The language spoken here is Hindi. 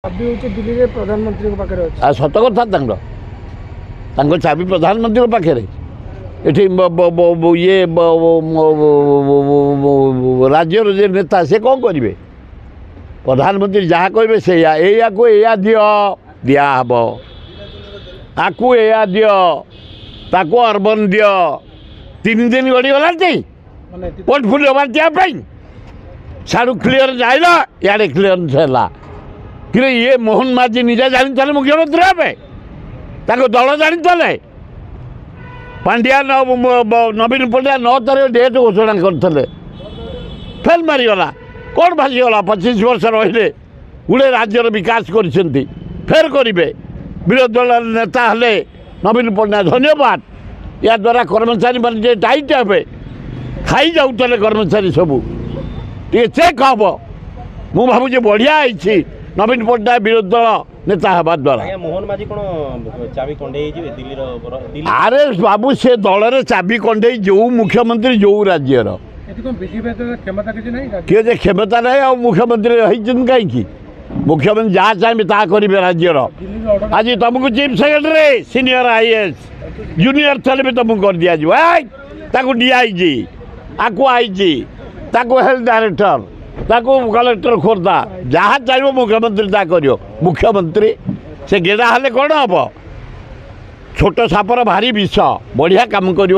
दिल्ली रे प्रधानमंत्री पाखे सत कथा चाबी प्रधानमंत्री पाखे ये राज्य नेता से कौन करेंगे प्रधानमंत्री जहाँ कहे से या दि दिहब आपको या दि ताको अर्बन दि 3 दिन गड़ीगला पोर्टफोलियो बांटापी साड़ू क्लीयरेंस आईला इे क्लीयरेंस है कि ये मोहन माझी निजे जानी मुख्यमंत्री हे दल जानी पांड्या नवीन पट्टनायक 9 तारीख डेट घोषणा करते फेल मारिगला कौन भासीगला 25 वर्ष रही गोटे राज्यर विकास कर फेर करेंगे विरोधी दल नेता हेले नवीन पट्टनायक धन्यवाद या द्वारा कर्मचारी मैंने टाइट हे खाई जाऊे कर्मचारी सबू टे चेक हम मु भावुँ बढ़िया है नवीन पट्टनायक विरोधी दल नेता हवा द्वारा मोहन माझी कौन चाबी कंडे दिल्ली अरे बाबू से दल रे चाबी कंडे जो मुख्यमंत्री जो राज्यर किए क्षमता नहीं आ मुख्यमंत्री कहीं मुख्यमंत्री जहाँ चाहिए ता करेंगे राज्यर आज तुमको chief secretary senior IAS junior थे भी तुमको कर दि जाए डीआईजी आपको IG health director collector Khordha जहाँ चाहिए मुख्यमंत्री ता कर मुख्यमंत्री से गेड़ा हेले कौन हम छोट सापर भारी विष बढ़िया काम कर